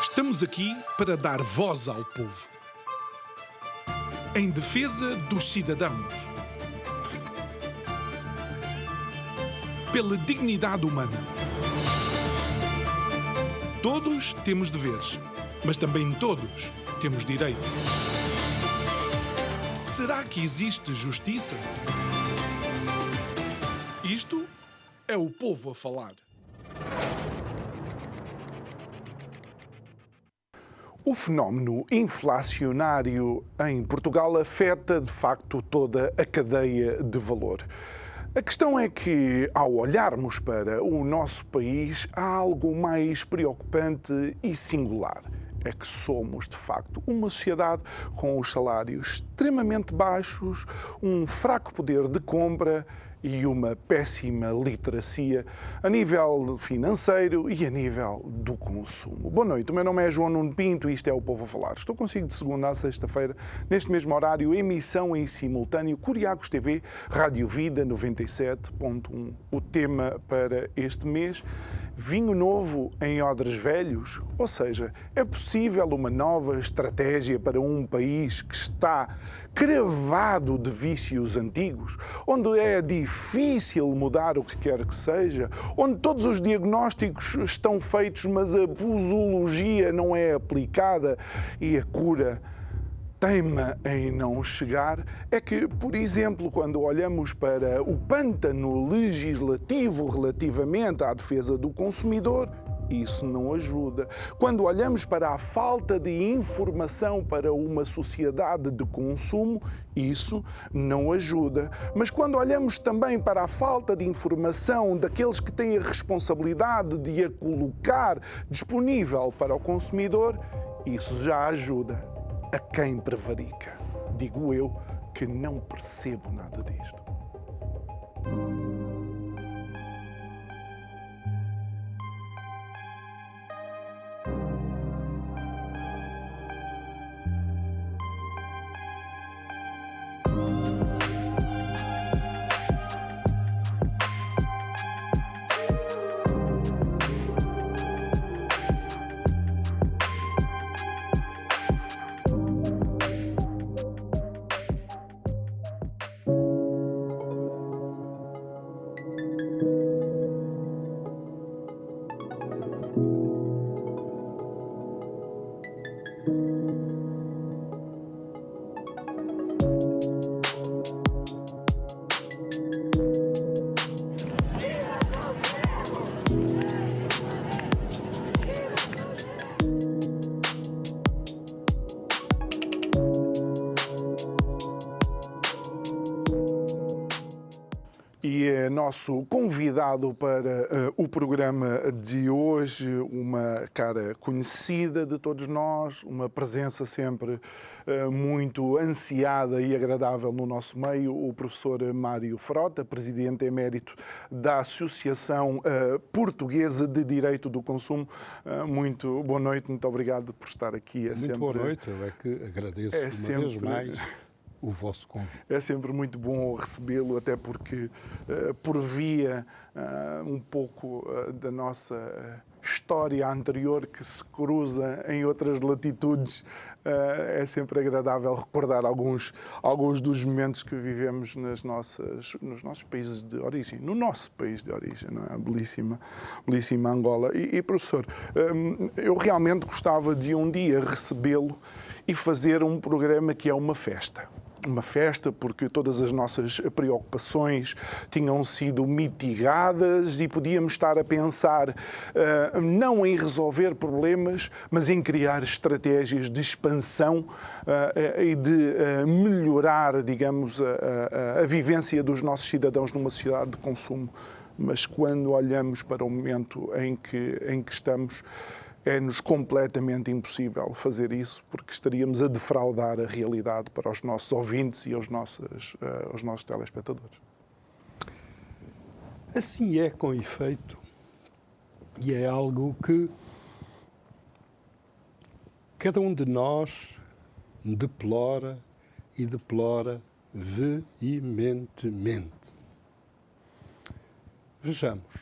Estamos aqui para dar voz ao povo. Em defesa dos cidadãos. Pela dignidade humana. Todos temos deveres, mas também todos temos direitos. Será que existe justiça? Isto é o povo a falar. O fenómeno inflacionário em Portugal afeta, de facto, toda a cadeia de valor. A questão é que, ao olharmos para o nosso país, há algo mais preocupante e singular. É que somos, de facto, uma sociedade com os salários extremamente baixos, um fraco poder de compra e uma péssima literacia a nível financeiro e a nível do consumo. Boa noite, o meu nome é João Nuno Pinto e isto é o Povo a Falar. Estou consigo de segunda a sexta-feira, neste mesmo horário, emissão em simultâneo, Curiacos TV, Rádio Vida 97.1. O tema para este mês, vinho novo em odres velhos, ou seja, é possível uma nova estratégia para um país que está cravado de vícios antigos, onde é difícil mudar o que quer que seja, onde todos os diagnósticos estão feitos, mas a posologia não é aplicada e a cura teima em não chegar. É que, por exemplo, quando olhamos para o pântano legislativo relativamente à defesa do consumidor, isso não ajuda. Quando olhamos para a falta de informação para uma sociedade de consumo, isso não ajuda. Mas quando olhamos também para a falta de informação daqueles que têm a responsabilidade de a colocar disponível para o consumidor, isso já ajuda a quem prevarica. Digo eu que não percebo nada disto. E é nosso convidado para o programa de hoje, uma cara conhecida de todos nós, uma presença sempre muito ansiada e agradável no nosso meio, o professor Mário Frota, presidente emérito da Associação Portuguesa de Direito do Consumo. Muito boa noite, muito obrigado por estar aqui. Muito boa noite, eu é que agradeço uma vez mais o vosso convite. É sempre muito bom recebê-lo, até porque, por via um pouco da nossa história anterior que se cruza em outras latitudes, é sempre agradável recordar alguns dos momentos que vivemos nos nossos países de origem, no nosso país de origem, não é? Belíssima Angola. E professor, eu realmente gostava de um dia recebê-lo e fazer um programa que é uma festa. Uma festa porque todas as nossas preocupações tinham sido mitigadas e podíamos estar a pensar não em resolver problemas, mas em criar estratégias de expansão e de melhorar, digamos, a vivência dos nossos cidadãos numa sociedade de consumo. Mas quando olhamos para o momento em que estamos, é-nos completamente impossível fazer isso, porque estaríamos a defraudar a realidade para os nossos ouvintes e aos nossos telespectadores. Assim é, com efeito, e é algo que cada um de nós deplora e deplora veementemente. Vejamos,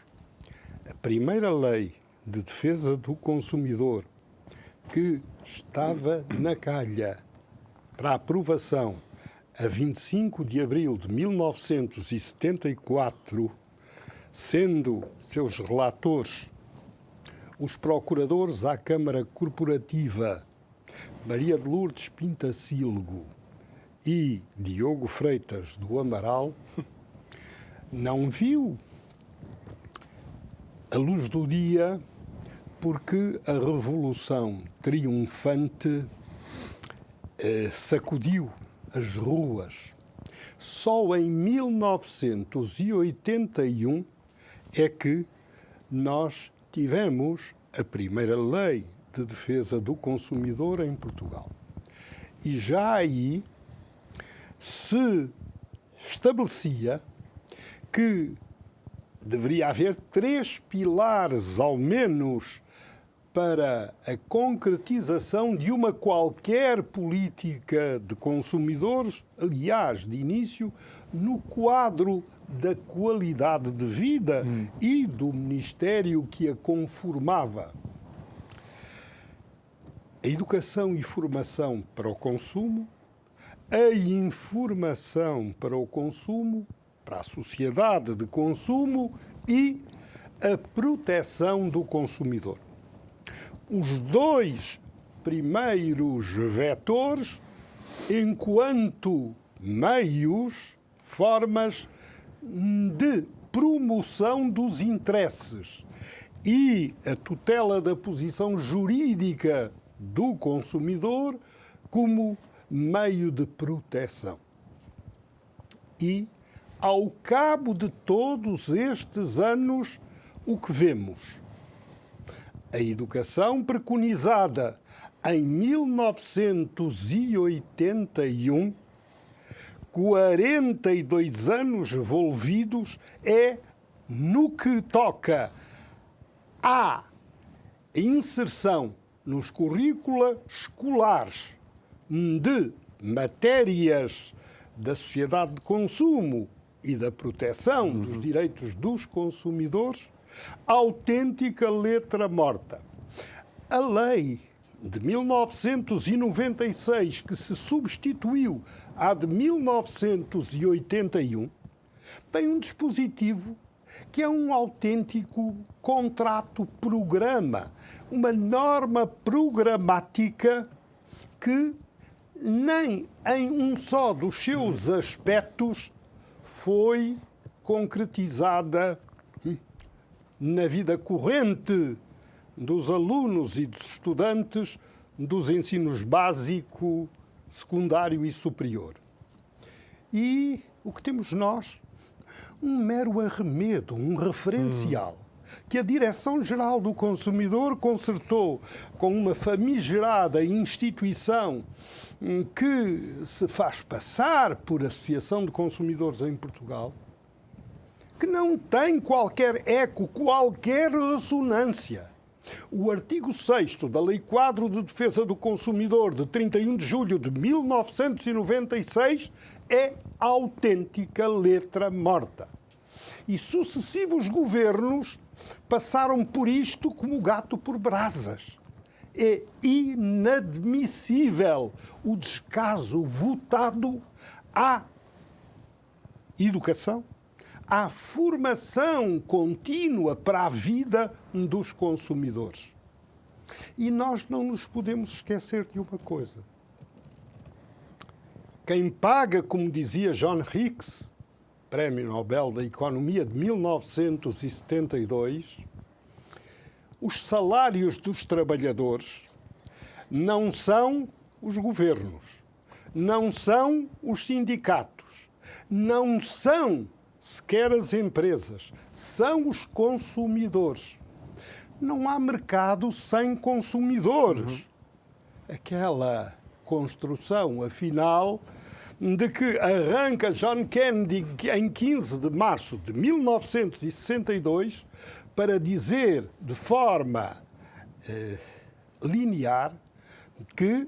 a primeira lei de defesa do consumidor que estava na calha para aprovação a 25 de abril de 1974, sendo seus relatores os procuradores à Câmara Corporativa Maria de Lourdes Pintacilgo e Diogo Freitas do Amaral, não viu a luz do dia porque a Revolução Triunfante sacudiu as ruas. Só em 1981 é que nós tivemos a primeira lei de defesa do consumidor em Portugal. E já aí se estabelecia que deveria haver 3 pilares, ao menos, para a concretização de uma qualquer política de consumidores, aliás, de início, no quadro da qualidade de vida e do Ministério que a conformava. A educação e formação para o consumo, a informação para o consumo, para a sociedade de consumo e a proteção do consumidor. Os 2 primeiros vetores, enquanto meios, formas de promoção dos interesses e a tutela da posição jurídica do consumidor como meio de proteção. E, ao cabo de todos estes anos, o que vemos? A educação preconizada em 1981, 42 anos envolvidos, é no que toca à inserção nos currículos escolares de matérias da sociedade de consumo e da proteção dos direitos dos consumidores, autêntica letra morta. A lei de 1996, que se substituiu à de 1981, tem um dispositivo que é um autêntico contrato-programa, uma norma programática que nem em um só dos seus aspectos foi concretizada na vida corrente dos alunos e dos estudantes dos ensinos básico, secundário e superior. E o que temos nós? Um mero arremedo, um referencial, que a Direção-Geral do Consumidor concertou com uma famigerada instituição que se faz passar por Associação de Consumidores em Portugal, que não tem qualquer eco, qualquer ressonância. O artigo 6º da Lei Quadro de Defesa do Consumidor, de 31 de julho de 1996, é autêntica letra morta. E sucessivos governos passaram por isto como gato por brasas. É inadmissível o descaso votado à educação, à formação contínua para a vida dos consumidores. E nós não nos podemos esquecer de uma coisa. Quem paga, como dizia John Hicks, Prémio Nobel da Economia de 1972, os salários dos trabalhadores não são os governos, não são os sindicatos, não são sequer as empresas, são os consumidores. Não há mercado sem consumidores. Aquela construção, afinal, de que arranca John Kennedy em 15 de março de 1962 para dizer de forma linear que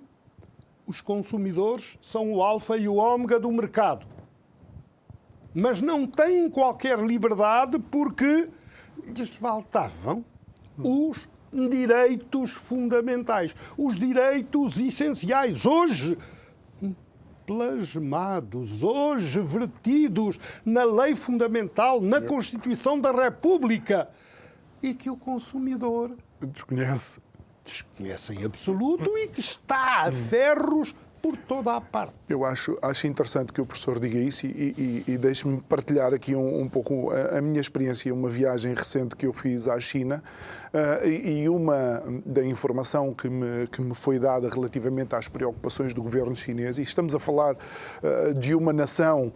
os consumidores são o alfa e o ômega do mercado. Mas não têm qualquer liberdade porque lhes faltavam os direitos fundamentais, os direitos essenciais, hoje plasmados, hoje vertidos na lei fundamental, na Constituição da República, e que o consumidor desconhece em absoluto e que está a ferros por toda a parte. Eu acho interessante que o professor diga isso e deixe-me partilhar aqui um pouco a minha experiência, uma viagem recente que eu fiz à China e uma da informação que me foi dada relativamente às preocupações do governo chinês, e estamos a falar de uma nação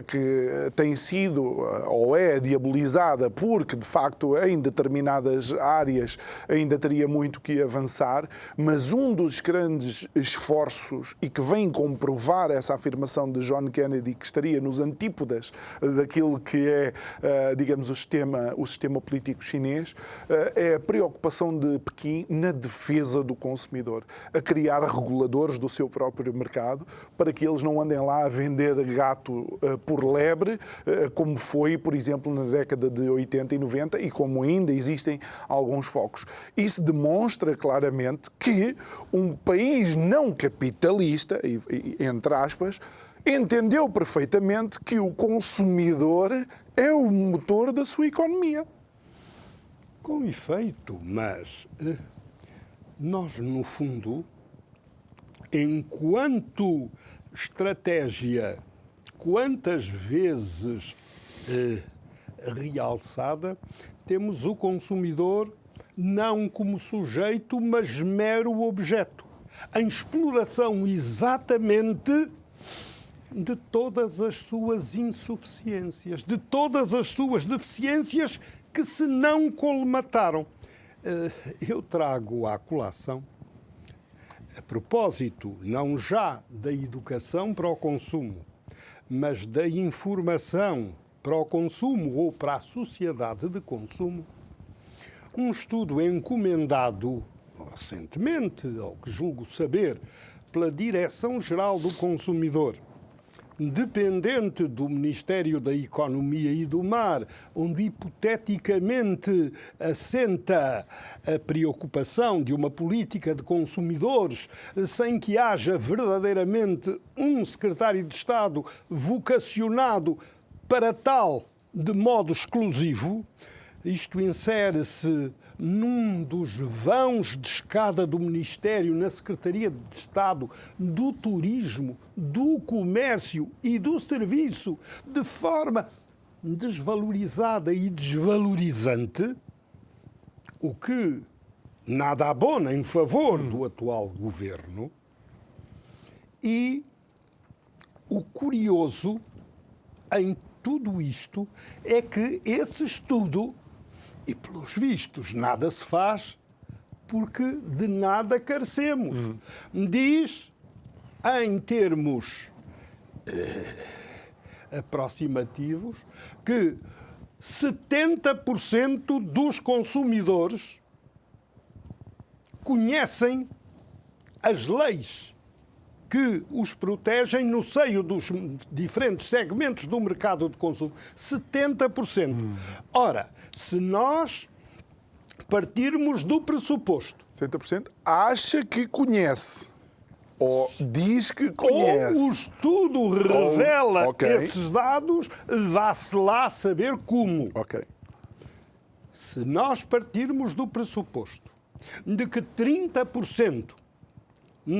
que tem sido ou é diabolizada porque, de facto, em determinadas áreas ainda teria muito que avançar, mas um dos grandes esforços e que vem comprovar essa afirmação de John Kennedy, que estaria nos antípodas daquilo que é, digamos, o sistema político chinês, é a preocupação de Pequim na defesa do consumidor, a criar reguladores do seu próprio mercado para que eles não andem lá a vender gato por lebre, como foi, por exemplo, na década de 80 e 90 e como ainda existem alguns focos. Isso demonstra claramente que um país não capitalista, entre aspas, entendeu perfeitamente que o consumidor é o motor da sua economia. Com efeito, mas nós, no fundo, enquanto estratégia, quantas vezes realçada, temos o consumidor não como sujeito, mas mero objeto, em exploração exatamente de todas as suas insuficiências, de todas as suas deficiências que se não colmataram. Eu trago à colação, a propósito, não já da educação para o consumo, mas da informação para o consumo ou para a sociedade de consumo, um estudo encomendado recentemente, ao que julgo saber, pela Direção-Geral do Consumidor, dependente do Ministério da Economia e do Mar, onde hipoteticamente assenta a preocupação de uma política de consumidores sem que haja verdadeiramente um secretário de Estado vocacionado para tal de modo exclusivo. Isto insere-se num dos vãos de escada do Ministério na Secretaria de Estado do Turismo, do Comércio e do Serviço, de forma desvalorizada e desvalorizante, o que nada abona em favor do atual governo. E o curioso em tudo isto é que esse estudo, e pelos vistos nada se faz, porque de nada carecemos. Diz, em termos aproximativos, que 70% dos consumidores conhecem as leis que os protegem no seio dos diferentes segmentos do mercado de consumo. 70%. Ora, se nós partirmos do pressuposto... 70% acha que conhece, ou diz que conhece. Ou o estudo revela esses dados, vá-se lá saber como. Se nós partirmos do pressuposto de que 30%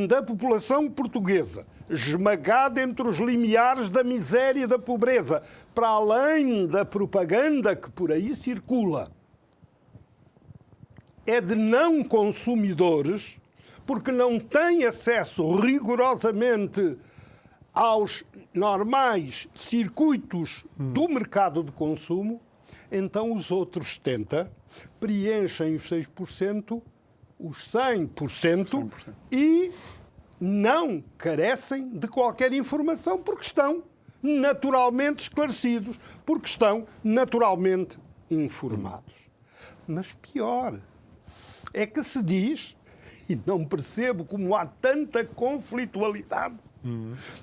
da população portuguesa, esmagada entre os limiares da miséria e da pobreza, para além da propaganda que por aí circula, é de não consumidores, porque não têm acesso rigorosamente aos normais circuitos do mercado de consumo, então os outros 70% preenchem os 6%, os 100%, e não carecem de qualquer informação porque estão naturalmente esclarecidos, porque estão naturalmente informados. Mas pior é que se diz, e não percebo como há tanta conflitualidade,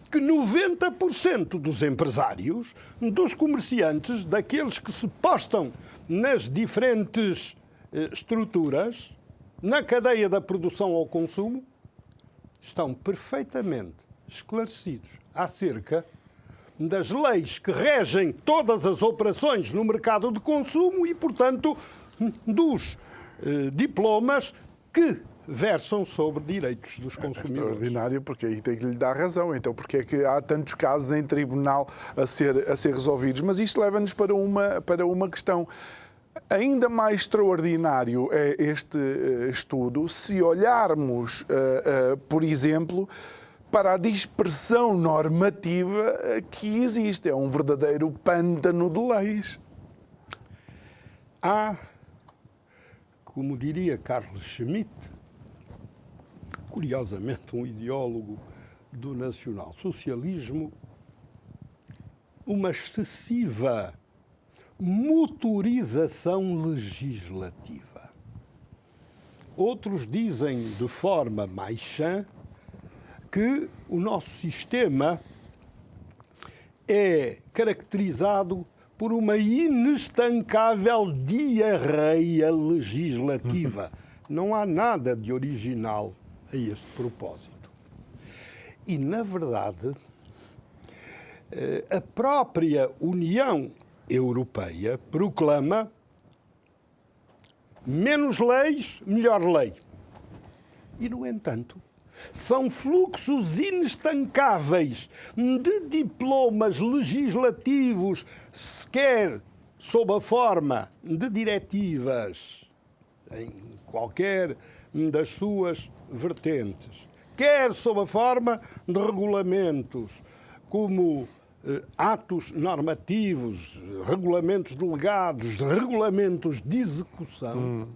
que 90% dos empresários, dos comerciantes, daqueles que se postam nas diferentes estruturas na cadeia da produção ao consumo estão perfeitamente esclarecidos acerca das leis que regem todas as operações no mercado de consumo e, portanto, dos diplomas que versam sobre direitos dos consumidores. É extraordinário, porque aí tem que lhe dar razão. Então, porque é que há tantos casos em tribunal a ser resolvidos? Mas isto leva-nos para uma questão. Ainda mais extraordinário é este estudo se olharmos, por exemplo, para a dispersão normativa que existe. É um verdadeiro pântano de leis. Há, como diria Carlos Schmitt, curiosamente um ideólogo do nacionalsocialismo, uma excessiva motorização legislativa. Outros dizem de forma mais chã que o nosso sistema é caracterizado por uma inestancável diarreia legislativa. Não há nada de original a este propósito. E, na verdade, a própria União Europeia proclama menos leis, melhor lei. E, no entanto, são fluxos inestancáveis de diplomas legislativos, sequer sob a forma de diretivas, em qualquer das suas vertentes, quer sob a forma de regulamentos, como atos normativos, regulamentos delegados, regulamentos de execução.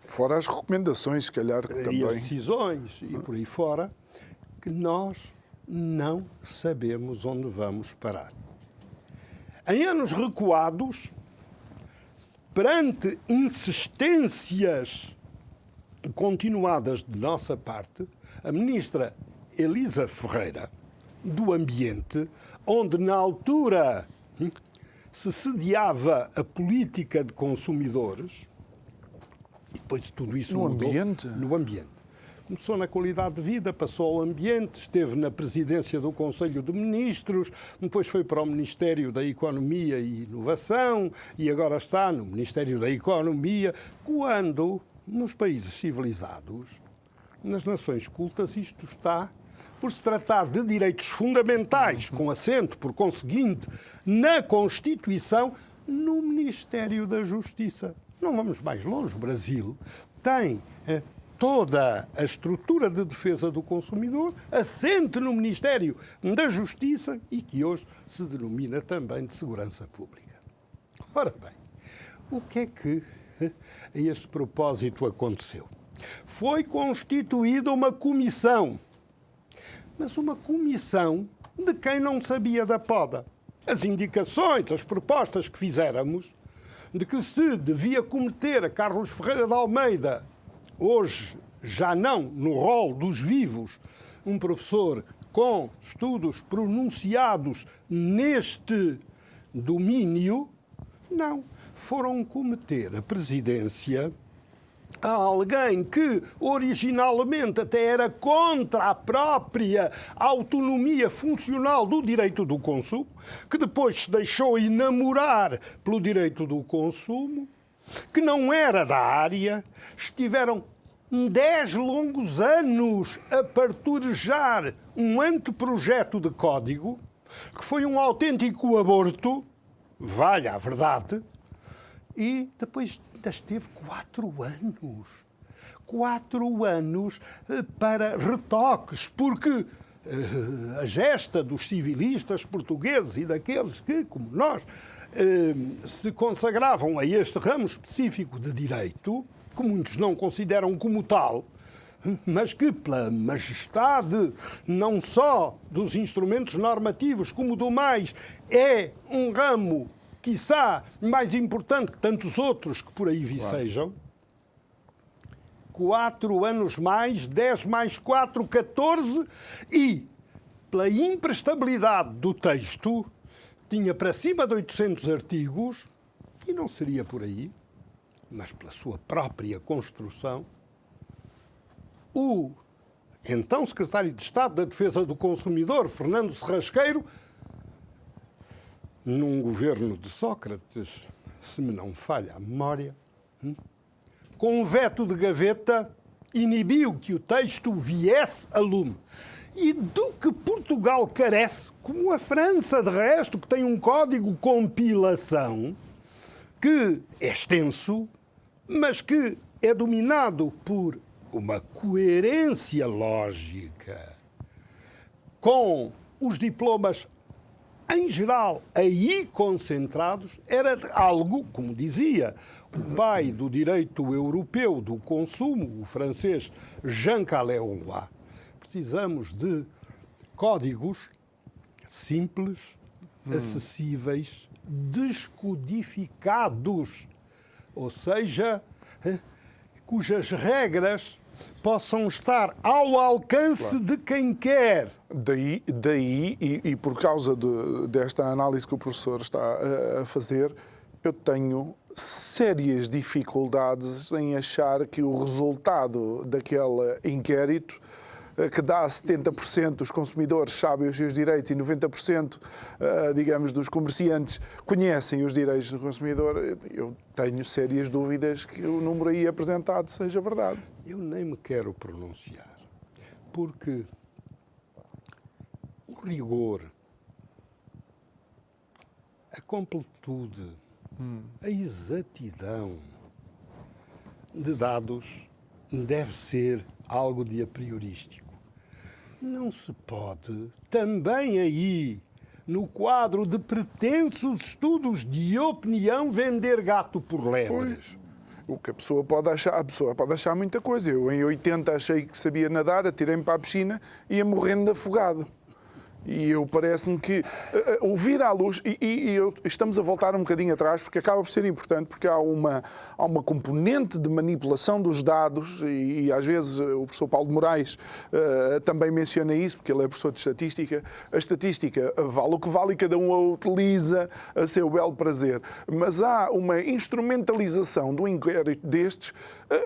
Fora as recomendações, se calhar, também. E as decisões, e por aí fora, que nós não sabemos onde vamos parar. Em anos recuados, perante insistências continuadas de nossa parte, a ministra Elisa Ferreira, do Ambiente, onde na altura se sediava a política de consumidores, e depois de tudo isso no mudou. ambiente? No ambiente. Começou na qualidade de vida, passou ao ambiente, esteve na presidência do Conselho de Ministros, depois foi para o Ministério da Economia e Inovação e agora está no Ministério da Economia, quando nos países civilizados, nas nações cultas, isto está por se tratar de direitos fundamentais, com assento, por conseguinte, na Constituição, no Ministério da Justiça. Não vamos mais longe. O Brasil tem toda a estrutura de defesa do consumidor assente no Ministério da Justiça e que hoje se denomina também de Segurança Pública. Ora bem, o que é que a este propósito aconteceu? Foi constituída uma comissão, mas uma comissão de quem não sabia da poda. As indicações, as propostas que fizéramos de que se devia cometer a Carlos Ferreira de Almeida, hoje já não no rol dos vivos, um professor com estudos pronunciados neste domínio, não. Foram cometer a presidência a alguém que originalmente até era contra a própria autonomia funcional do direito do consumo, que depois se deixou enamorar pelo direito do consumo, que não era da área, estiveram 10 longos anos a parturejar um anteprojeto de código, que foi um autêntico aborto, valha a verdade, e depois ainda esteve 4 anos. 4 anos para retoques, porque a gesta dos civilistas portugueses e daqueles que, como nós, se consagravam a este ramo específico de direito, que muitos não consideram como tal, mas que, pela majestade não só dos instrumentos normativos, como do mais, é um ramo quiçá mais importante que tantos outros que por aí vicejam. 4 anos mais, 10 mais 4, 14, e pela imprestabilidade do texto, tinha para cima de 800 artigos, e não seria por aí. mas pela sua própria construção, o então secretário de Estado da Defesa do Consumidor, Fernando Serrasqueiro, num governo de Sócrates, se me não falha a memória, com um veto de gaveta, inibiu que o texto viesse a lume. E do que Portugal carece, como a França, de resto, que tem um código de compilação que é extenso, mas que é dominado por uma coerência lógica com os diplomas, em geral, aí concentrados, era algo, como dizia o pai do direito europeu do consumo, o francês Jean Caleois. Precisamos de códigos simples, acessíveis, descodificados, ou seja, cujas regras possam estar ao alcance de quem quer. Daí e por causa desta análise que o professor está a fazer, eu tenho sérias dificuldades em achar que o resultado daquele inquérito, que dá 70% os consumidores sabem os seus direitos e 90%, digamos, dos comerciantes conhecem os direitos do consumidor, eu tenho sérias dúvidas que o número aí apresentado seja verdade. Eu nem me quero pronunciar, porque o rigor, a completude, a exatidão de dados deve ser algo de apriorístico. Não se pode, também aí, no quadro de pretensos estudos de opinião, vender gato por lebres. O que a pessoa pode achar muita coisa. Eu, em 80, achei que sabia nadar, atirei-me para a piscina e ia morrendo afogado. E eu parece-me que ouvir à luz, estamos a voltar um bocadinho atrás, porque acaba por ser importante, porque há uma componente de manipulação dos dados, e às vezes o professor Paulo de Moraes também menciona isso, porque ele é professor de estatística. A estatística vale o que vale e cada um a utiliza a seu belo prazer. Mas há uma instrumentalização do inquérito destes.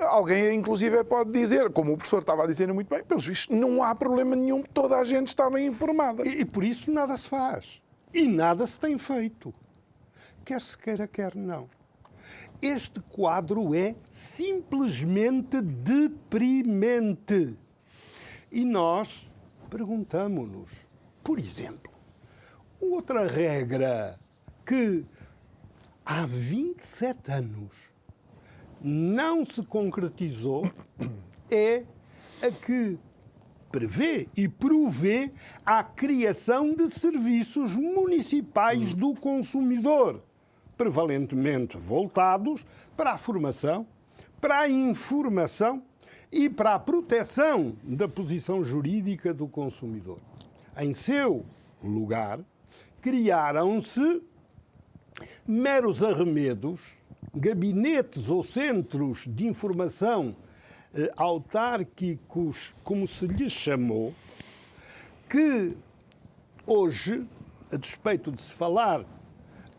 Alguém, inclusive, pode dizer, como o professor estava a dizer muito bem, pelos vistos, não há problema nenhum, toda a gente está bem informada. E por isso nada se faz. E nada se tem feito. Quer se queira, quer não. Este quadro é simplesmente deprimente. E nós perguntamo-nos, por exemplo, outra regra que há 27 anos não se concretizou é a que prevê e provê a criação de serviços municipais do consumidor, prevalentemente voltados para a formação, para a informação e para a proteção da posição jurídica do consumidor. Em seu lugar, criaram-se meros arremedos, gabinetes ou centros de informação autárquicos, como se lhes chamou, que hoje, a despeito de se falar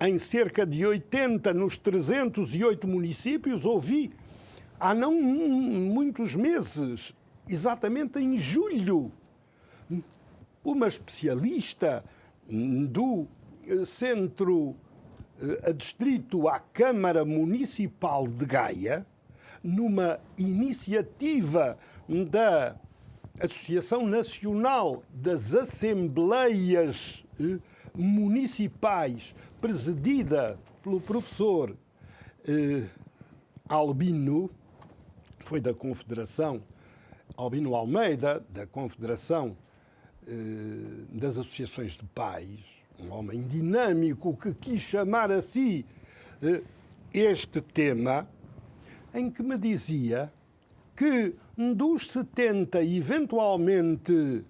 em cerca de 80 nos 308 municípios, ouvi há não muitos meses, exatamente em julho, uma especialista do centro adstrito à Câmara Municipal de Gaia, numa iniciativa da Associação Nacional das Assembleias Municipais, presidida pelo professor Albino, foi da Confederação, Albino Almeida, da Confederação das Associações de Pais, um homem dinâmico que quis chamar a si este tema, em que me dizia que dos 70 eventualmente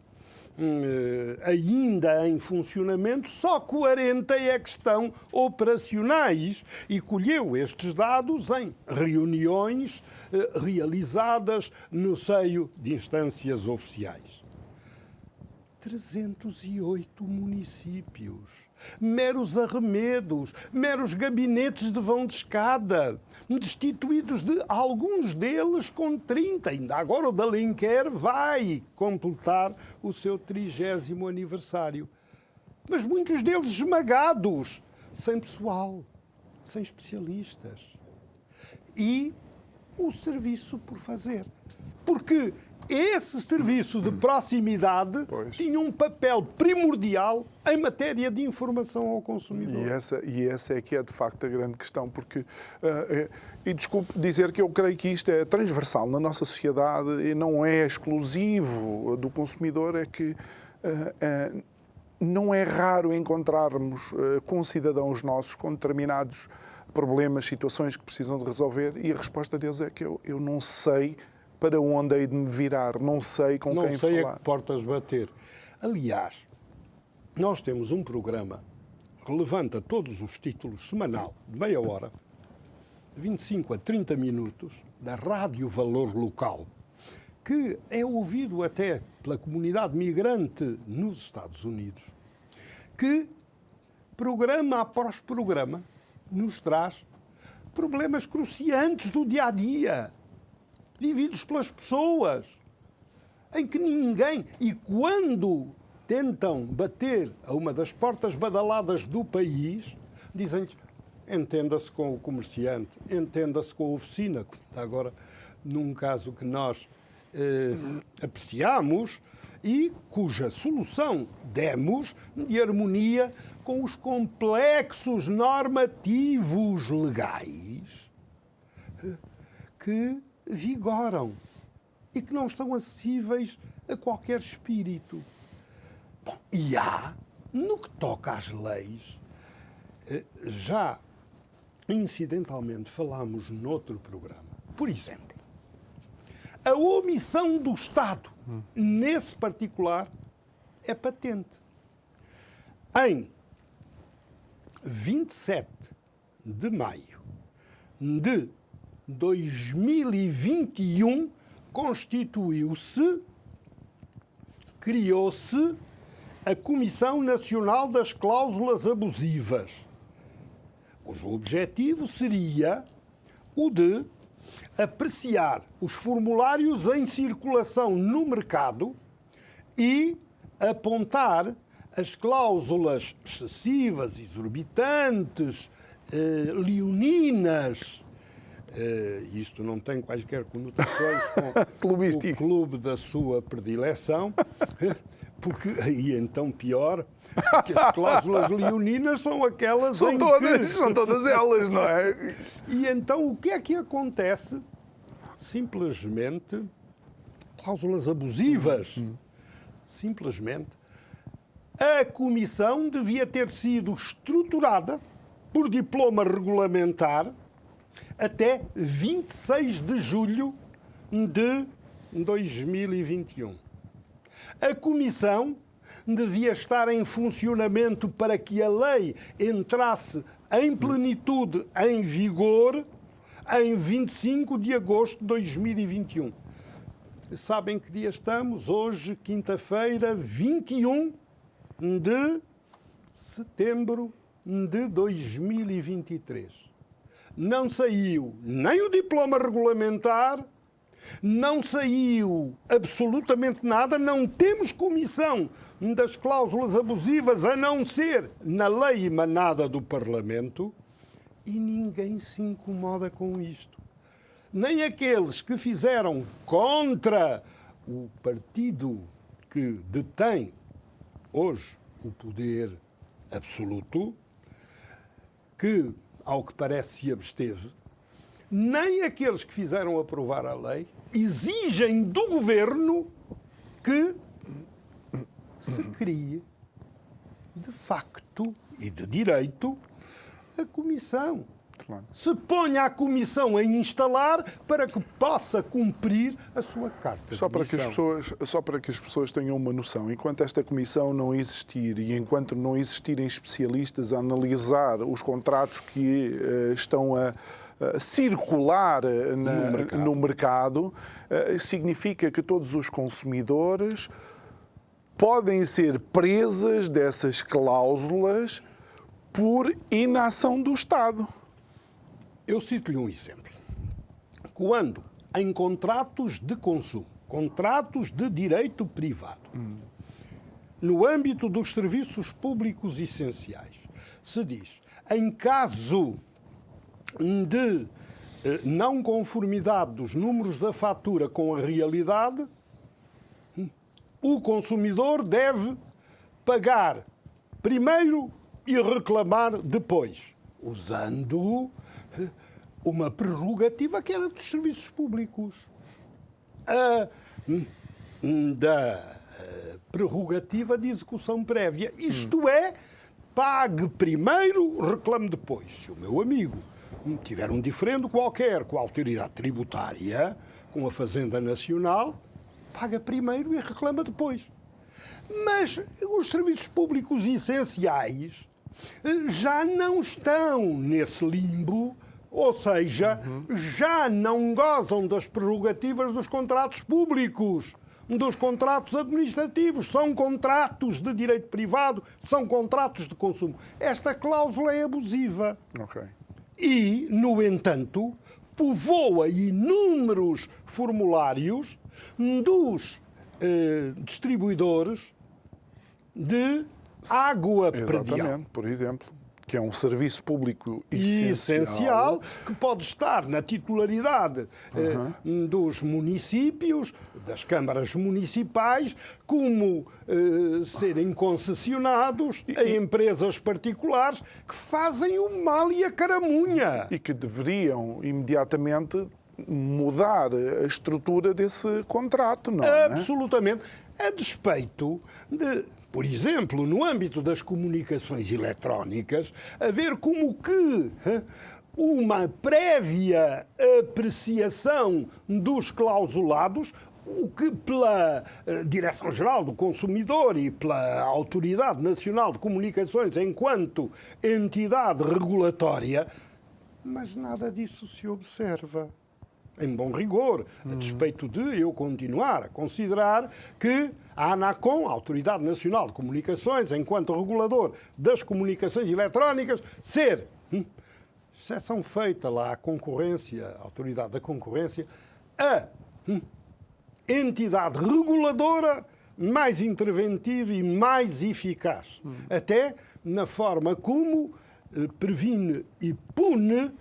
ainda em funcionamento, só 40 é que estão operacionais, e colheu estes dados em reuniões realizadas no seio de instâncias oficiais. 308 municípios, meros arremedos, meros gabinetes de vão de escada, destituídos de alguns deles com 30. Ainda agora o de Alenquer vai completar o seu 30º aniversário. Mas muitos deles esmagados, sem pessoal, sem especialistas. E o serviço por fazer. Porque esse serviço de proximidade tinha um papel primordial em matéria de informação ao consumidor. E essa é que é, de facto, a grande questão, porque, e desculpe dizer que eu creio que isto é transversal na nossa sociedade e não é exclusivo do consumidor, é que não é raro encontrarmos com cidadãos nossos com determinados problemas, situações que precisam de resolver, e a resposta deles é que eu não sei para onde hei de me virar, não sei com quem falar. Não sei a que portas bater. Aliás, nós temos um programa que levanta todos os títulos semanal, de meia hora, de 25 a 30 minutos, da Rádio Valor Local, que é ouvido até pela comunidade migrante nos Estados Unidos, que, programa após programa, nos traz problemas cruciantes do dia-a-dia, vividos pelas pessoas, em que ninguém... E quando tentam bater a uma das portas badaladas do país, dizem-lhes, entenda-se com o comerciante, entenda-se com a oficina, como está agora num caso que nós apreciamos e cuja solução demos de harmonia com os complexos normativos legais que vigoram e que não estão acessíveis a qualquer espírito. Bom, e há, no que toca às leis, já incidentalmente falámos noutro programa, por exemplo, a omissão do Estado, nesse particular, é patente. Em 27 de maio de 2021, criou-se a Comissão Nacional das Cláusulas Abusivas, cujo objetivo seria o de apreciar os formulários em circulação no mercado e apontar as cláusulas excessivas, exorbitantes, leoninas. Isto não tem quaisquer conotações com o clube da sua predileção, porque aí então pior, porque as cláusulas leoninas são aquelas são todas elas, não é? E então o que é que acontece? Simplesmente cláusulas abusivas. Simplesmente a Comissão devia ter sido estruturada por diploma regulamentar até 26 de julho de 2021. A Comissão devia estar em funcionamento para que a lei entrasse em plenitude, em vigor, em 25 de agosto de 2021. Sabem que dia estamos? Hoje, quinta-feira, 21 de setembro de 2023. Não saiu nem o diploma regulamentar, não saiu absolutamente nada, não temos comissão das cláusulas abusivas, a não ser na lei emanada do Parlamento, e ninguém se incomoda com isto. Nem aqueles que fizeram contra o partido que detém hoje o poder absoluto, que, ao que parece, se absteve, nem aqueles que fizeram aprovar a lei exigem do governo que se crie, de facto e de direito, a comissão. Claro. Se ponha a comissão a instalar para que possa cumprir a sua carta Só de para que as pessoas tenham uma noção, enquanto esta comissão não existir e enquanto não existirem especialistas a analisar os contratos que estão a circular no mercado, significa que todos os consumidores podem ser presas dessas cláusulas por inação do Estado. Eu cito-lhe um exemplo. Quando em contratos de consumo, contratos de direito privado, no âmbito dos serviços públicos essenciais, se diz, em caso de não conformidade dos números da fatura com a realidade, o consumidor deve pagar primeiro e reclamar depois, usando uma prerrogativa que era dos serviços públicos. Da prerrogativa de execução prévia. Isto é, pague primeiro, reclame depois. Se o meu amigo tiver um diferendo qualquer com a autoridade tributária, com a Fazenda Nacional, paga primeiro e reclama depois. Mas os serviços públicos essenciais já não estão nesse limbo, ou seja, já não gozam das prerrogativas dos contratos públicos, dos contratos administrativos. São contratos de direito privado, são contratos de consumo. Esta cláusula é abusiva. Ok. E, no entanto, povoa inúmeros formulários dos distribuidores de água predial. Exatamente, por exemplo, que é um serviço público essencial, que pode estar na titularidade dos municípios, das câmaras municipais, como serem concessionados a empresas particulares que fazem o mal e a caramunha. E que deveriam imediatamente mudar a estrutura desse contrato, não é? Absolutamente. A despeito de, por exemplo, no âmbito das comunicações eletrónicas, haver como que uma prévia apreciação dos clausulados, o que pela Direção-Geral do Consumidor e pela Autoridade Nacional de Comunicações enquanto entidade regulatória, mas nada disso se observa. Em bom rigor, a despeito de eu continuar a considerar que a ANACOM, a Autoridade Nacional de Comunicações, enquanto regulador das comunicações eletrónicas, ser, exceção feita lá à concorrência, à Autoridade da Concorrência, a entidade reguladora mais interventiva e mais eficaz, até na forma como previne e pune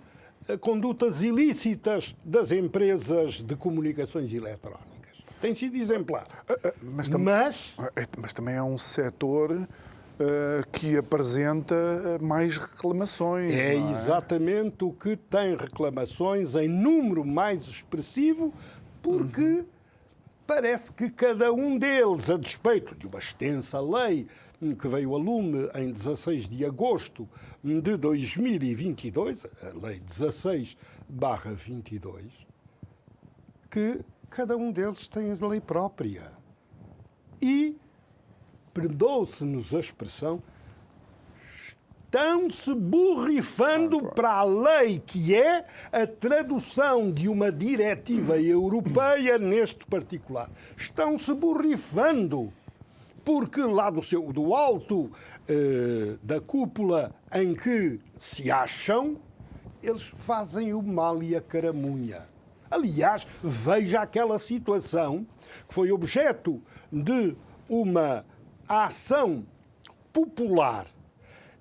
condutas ilícitas das empresas de comunicações eletrónicas. Tem sido exemplar. Mas também é um setor que apresenta mais reclamações. É exatamente o que tem reclamações em número mais expressivo, porque parece que cada um deles, a despeito de uma extensa lei que veio a lume em 16 de agosto de 2022, a Lei 16/22, que cada um deles tem a lei própria. E, perdoe-se-nos a expressão, estão-se borrifando para a lei que é a tradução de uma diretiva europeia neste particular. Estão-se borrifando. Porque lá do alto da cúpula em que se acham, eles fazem o mal e a caramunha. Aliás, veja aquela situação que foi objeto de uma ação popular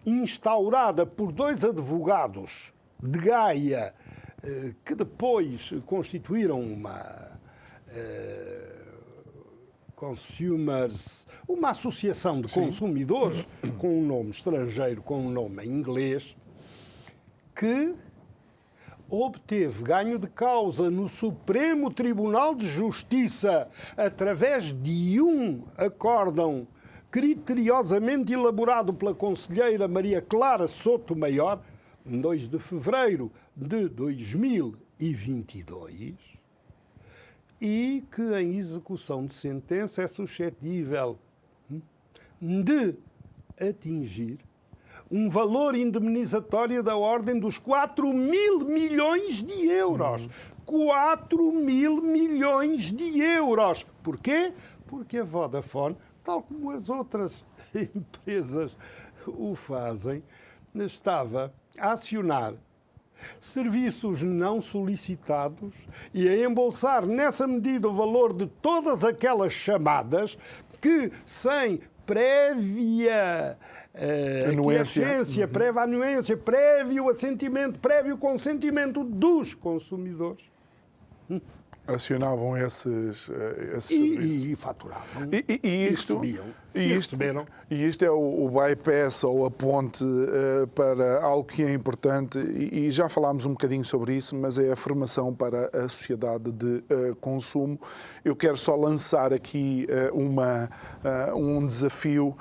instaurada por 2 advogados de Gaia, que depois constituíram uma associação de consumidores com um nome estrangeiro, com um nome em inglês, que obteve ganho de causa no Supremo Tribunal de Justiça através de um acórdão criteriosamente elaborado pela conselheira Maria Clara Sotomayor, em 2 de fevereiro de 2022, e que em execução de sentença é suscetível de atingir um valor indemnizatório da ordem dos 4.000 milhões de euros. 4.000 milhões de euros. Porquê? Porque a Vodafone tal como as outras empresas o fazem, estava a acionar serviços não solicitados e a embolsar nessa medida o valor de todas aquelas chamadas que, sem prévia aquiescência, prévia anuência, prévio assentimento, prévio consentimento dos consumidores, acionavam esses serviços. E faturavam. E isto, recebiam. E isto é o bypass ou a ponte para algo que é importante, e já falámos um bocadinho sobre isso, mas é a formação para a sociedade de consumo. Eu quero só lançar aqui um desafio.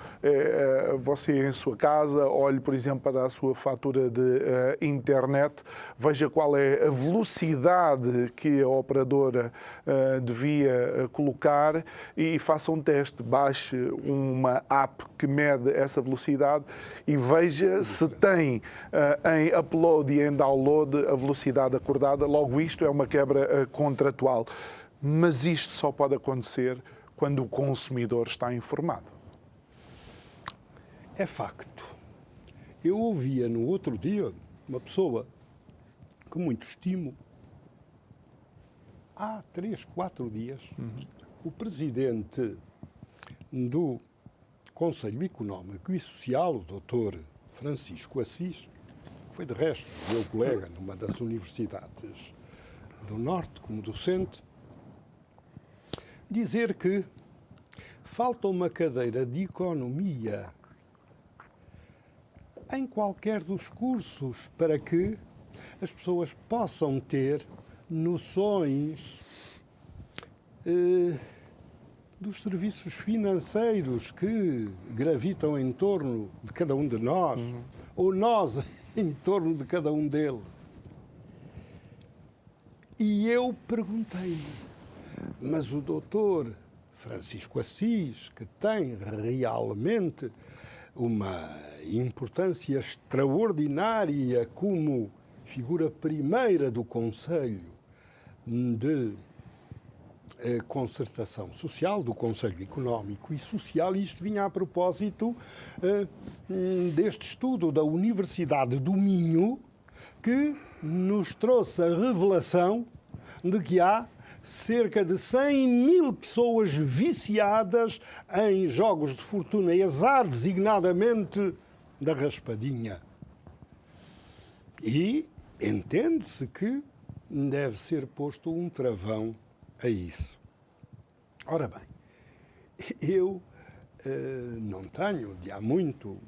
Você em sua casa, olhe, por exemplo, para a sua fatura de internet, veja qual é a velocidade que a operadora devia colocar e faça um teste. Baixe uma app que mede essa velocidade e veja se tem em upload e em download a velocidade acordada. Logo, isto é uma quebra contratual. Mas isto só pode acontecer quando o consumidor está informado. É facto. Eu ouvia no outro dia uma pessoa que muito estimo, há 3, 4 dias, o presidente do Conselho Económico e Social, o Dr. Francisco Assis, foi de resto meu colega numa das universidades do Norte como docente, dizer que falta uma cadeira de economia em qualquer dos cursos para que as pessoas possam ter noções dos serviços financeiros que gravitam em torno de cada um de nós, ou nós em torno de cada um deles. E eu perguntei-me, mas o doutor Francisco Assis, que tem realmente uma importância extraordinária como figura primeira do Conselho de Concertação Social, do Conselho Económico e Social, e isto vinha a propósito deste estudo da Universidade do Minho, que nos trouxe a revelação de que há cerca de 100.000 pessoas viciadas em jogos de fortuna e azar, designadamente da raspadinha. E entende-se que deve ser posto um travão a isso. Ora bem, eu não tenho de há muito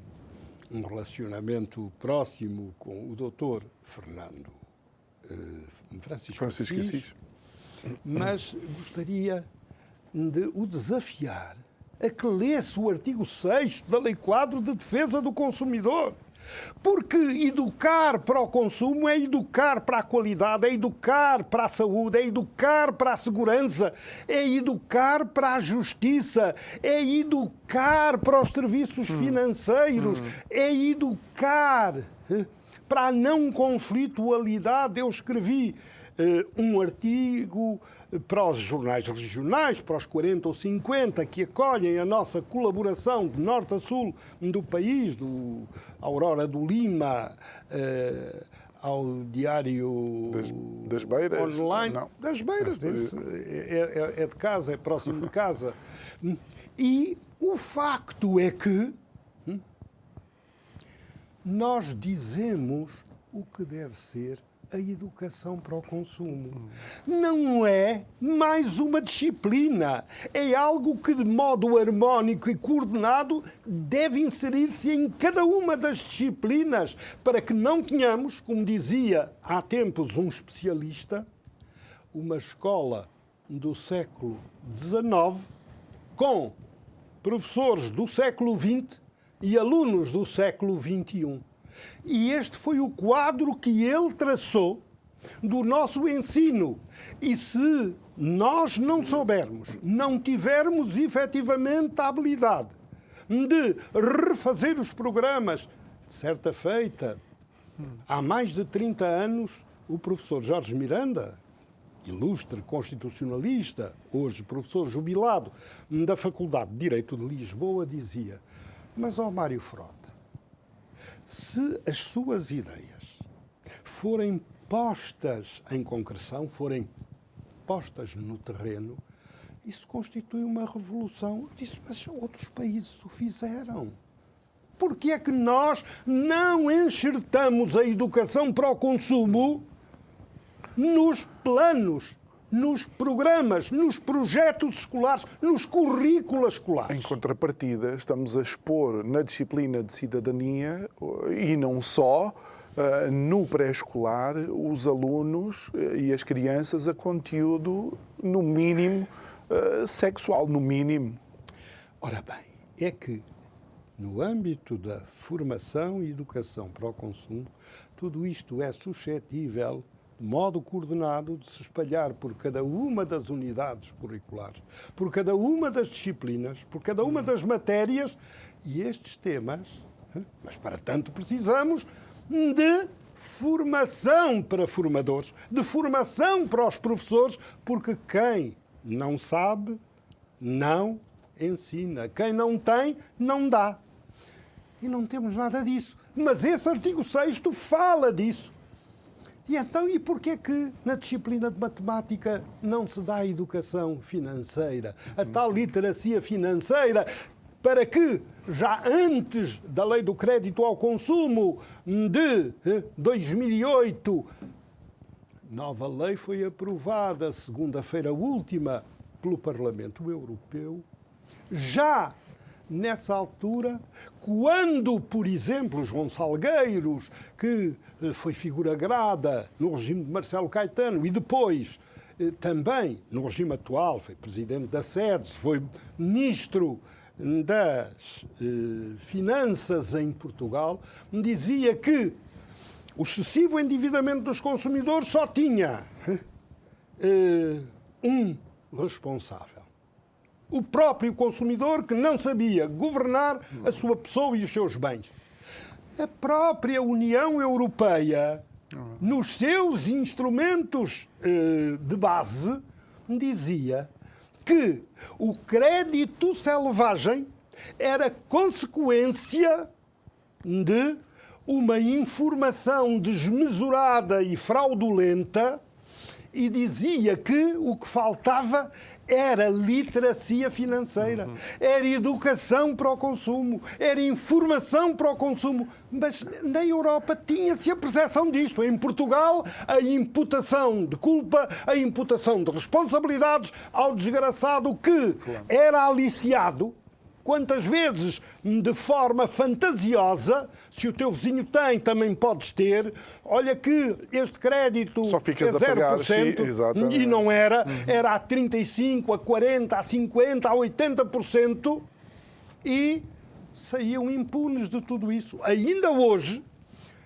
um relacionamento próximo com o doutor Fernando Francisco Assis, mas gostaria de o desafiar a que lesse o artigo 6º da Lei Quadro de Defesa do Consumidor. Porque educar para o consumo é educar para a qualidade, é educar para a saúde, é educar para a segurança, é educar para a justiça, é educar para os serviços financeiros, é educar para a não conflitualidade. Eu escrevi um artigo para os jornais regionais, para os 40 ou 50 que acolhem a nossa colaboração de norte a sul do país, do Aurora do Lima ao Diário das Beiras? Online. Não. Das Beiras, esse é de casa, é próximo de casa. E o facto é que nós dizemos o que deve ser a educação para o consumo. Não é mais uma disciplina. É algo que, de modo harmónico e coordenado, deve inserir-se em cada uma das disciplinas para que não tenhamos, como dizia há tempos um especialista, uma escola do século XIX com professores do século XX e alunos do século XXI. E este foi o quadro que ele traçou do nosso ensino. E se nós não soubermos, não tivermos efetivamente a habilidade de refazer os programas, de certa feita, há mais de 30 anos, o professor Jorge Miranda, ilustre constitucionalista, hoje professor jubilado da Faculdade de Direito de Lisboa, dizia: mas, ó Mário Frota, se as suas ideias forem postas em concreção, forem postas no terreno, isso constitui uma revolução. Eu disse: mas outros países o fizeram. Por que é que nós não enxertamos a educação para o consumo nos planos, nos programas, nos projetos escolares, nos currículos escolares? Em contrapartida, estamos a expor na disciplina de cidadania, e não só, no pré-escolar, os alunos e as crianças a conteúdo, no mínimo, sexual, no mínimo. Ora bem, é que no âmbito da formação e educação para o consumo, tudo isto é suscetível, de modo coordenado, de se espalhar por cada uma das unidades curriculares, por cada uma das disciplinas, por cada uma das matérias, e estes temas, mas para tanto precisamos de formação para formadores, de formação para os professores, porque quem não sabe, não ensina. Quem não tem, não dá. E não temos nada disso. Mas esse artigo 6º fala disso. E então, e porquê é que na disciplina de matemática não se dá a educação financeira, a tal literacia financeira, para que, já antes da Lei do Crédito ao Consumo de 2008, nova lei foi aprovada segunda-feira última pelo Parlamento Europeu, já nessa altura, quando, por exemplo, João Salgueiros, que foi figura grada no regime de Marcelo Caetano e depois também no regime atual, foi presidente da SEDES, foi ministro das Finanças em Portugal, dizia que o excessivo endividamento dos consumidores só tinha um responsável: o próprio consumidor, que não sabia governar a sua pessoa e os seus bens. A própria União Europeia, nos seus instrumentos de base, dizia que o crédito selvagem era consequência de uma informação desmesurada e fraudulenta, e dizia que o que faltava era literacia financeira, era educação para o consumo, era informação para o consumo. Mas na Europa tinha-se a percepção disto. Em Portugal, a imputação de culpa, a imputação de responsabilidades ao desgraçado que era aliciado, quantas vezes de forma fantasiosa: se o teu vizinho tem, também podes ter. Olha que este crédito só ficas é 0%, a pagar, sim, e não era, era a 35%, a 40%, a 50%, a 80%, e saíam impunes de tudo isso. Ainda hoje,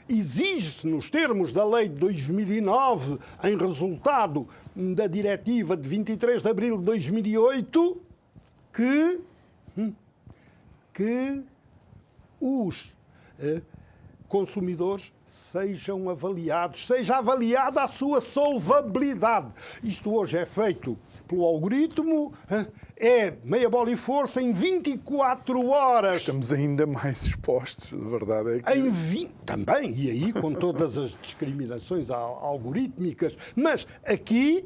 exige-se, nos termos da Lei de 2009, em resultado da Diretiva de 23 de abril de 2008, que os consumidores sejam avaliados, seja avaliada a sua solvabilidade. Isto hoje é feito pelo algoritmo, é meia bola e força em 24 horas. Estamos ainda mais expostos, a verdade é que... Também, e aí com todas as discriminações algorítmicas, mas aqui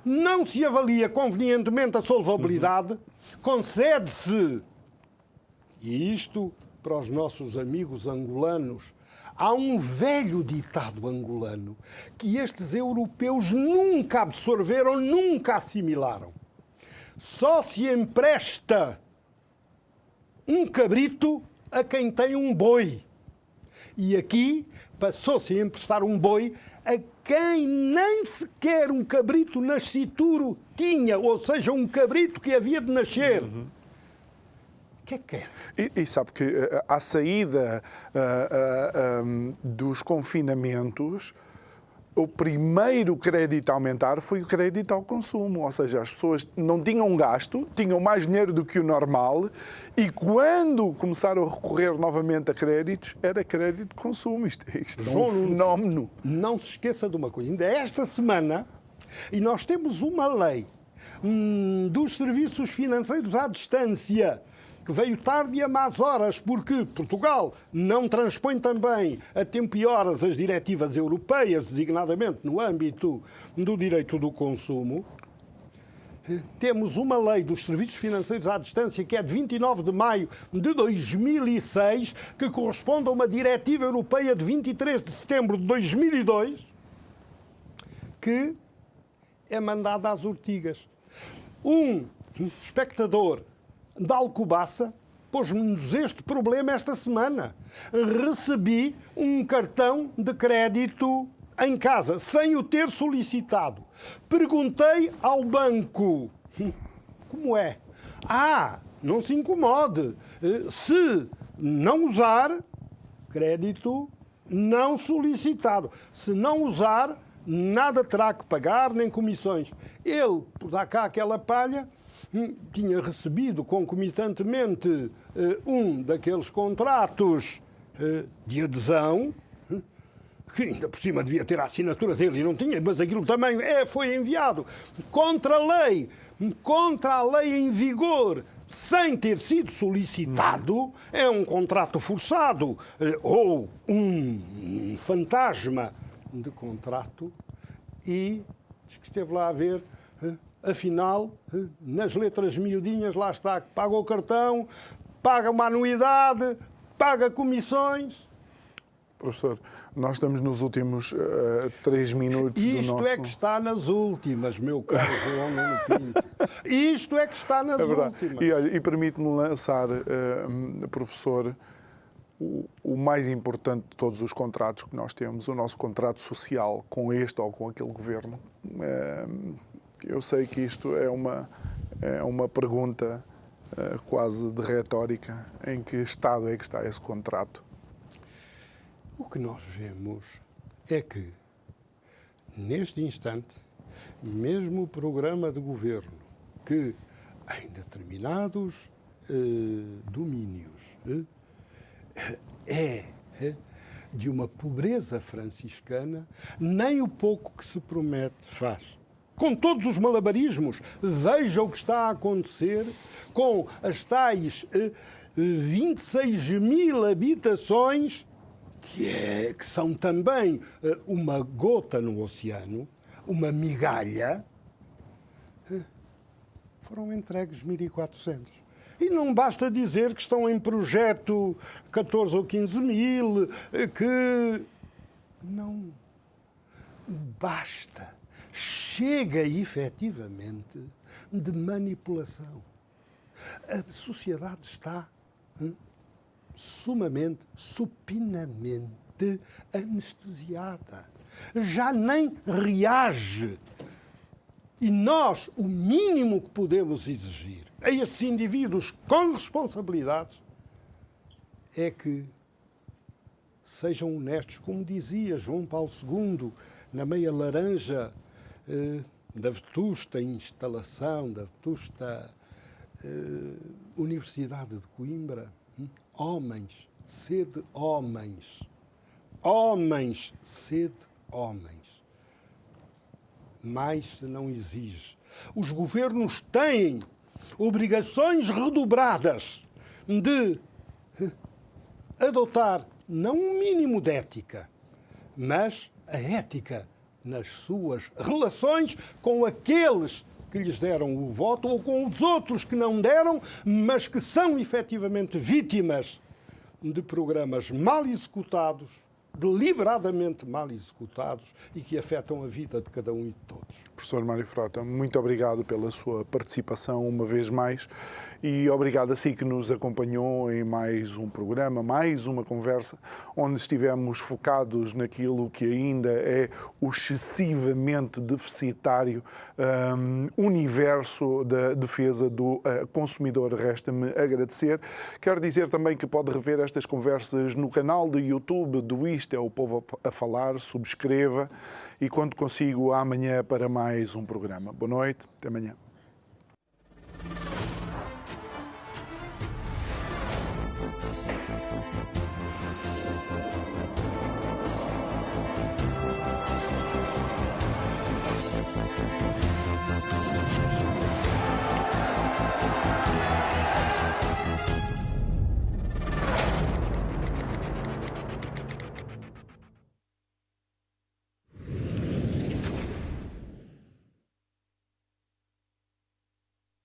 não se avalia convenientemente a solvabilidade, concede-se. E isto, para os nossos amigos angolanos, há um velho ditado angolano que estes europeus nunca absorveram, nunca assimilaram: só se empresta um cabrito a quem tem um boi. E aqui passou-se a emprestar um boi a quem nem sequer um cabrito nascituro tinha, ou seja, um cabrito que havia de nascer. O que é que quer? E sabe que à saída dos confinamentos, o primeiro crédito a aumentar foi o crédito ao consumo. Ou seja, as pessoas não tinham gasto, tinham mais dinheiro do que o normal, e quando começaram a recorrer novamente a créditos, era crédito de consumo. Isto é um fenómeno. Não se esqueça de uma coisa. Ainda esta semana E nós temos uma lei dos serviços financeiros à distância, que veio tarde e a más horas, porque Portugal não transpõe também a tempo e horas as diretivas europeias, designadamente no âmbito do direito do consumo. Temos uma lei dos serviços financeiros à distância que é de 29 de maio de 2006, que corresponde a uma diretiva europeia de 23 de setembro de 2002, que é mandada às ortigas. Um espectador da Alcobaça pôs-nos este problema esta semana. Recebi um cartão de crédito em casa, sem o ter solicitado. Perguntei ao banco, como é? Não se incomode. Se não usar, crédito não solicitado. Se não usar, nada terá que pagar, nem comissões. Ele, por dar cá aquela palha, tinha recebido concomitantemente um daqueles contratos de adesão, que ainda por cima devia ter a assinatura dele e não tinha, mas aquilo também foi enviado contra a lei em vigor, sem ter sido solicitado. É um contrato forçado ou um fantasma de contrato, e diz que esteve lá a ver, afinal, nas letras miudinhas, lá está, que paga o cartão, paga uma anuidade, paga comissões. Professor, nós estamos nos últimos 3 minutos do nosso... Isto é que está nas últimas, meu caro João Nuno Pinto. Isto é que está nas últimas. E permite-me lançar, professor, o mais importante de todos os contratos que nós temos, o nosso contrato social com este ou com aquele governo. Eu sei que isto é uma pergunta quase de retórica. Em que estado é que está esse contrato? O que nós vemos é que, neste instante, mesmo o programa de governo, que em determinados domínios é de uma pobreza franciscana, nem o pouco que se promete faz. Com todos os malabarismos, veja o que está a acontecer com as tais 26 mil habitações, que são também uma gota no oceano, uma migalha. Foram entregues 1.400. E não basta dizer que estão em projeto 14 ou 15 mil, que... Não basta. Chega, efetivamente, de manipulação. A sociedade está sumamente, supinamente anestesiada. Já nem reage. E nós, o mínimo que podemos exigir a estes indivíduos com responsabilidades é que sejam honestos, como dizia João Paulo II, na meia laranja da vetusta instalação, da vetusta Universidade de Coimbra. Homens, sede homens. Homens, sede homens. Mais se não exige. Os governos têm obrigações redobradas de adotar não um mínimo de ética, mas a ética nas suas relações com aqueles que lhes deram o voto ou com os outros que não deram, mas que são efetivamente vítimas de programas mal executados, deliberadamente mal executados e que afetam a vida de cada um e de todos. Professor Mário Frota, muito obrigado pela sua participação uma vez mais e obrigado a si que nos acompanhou em mais um programa, mais uma conversa, onde estivemos focados naquilo que ainda é o excessivamente deficitário universo da defesa do consumidor. Resta-me agradecer. Quero dizer também que pode rever estas conversas no canal do YouTube do Isto é o Povo a Falar. Subscreva e, quando consigo, amanhã para mais um programa. Boa noite, até amanhã.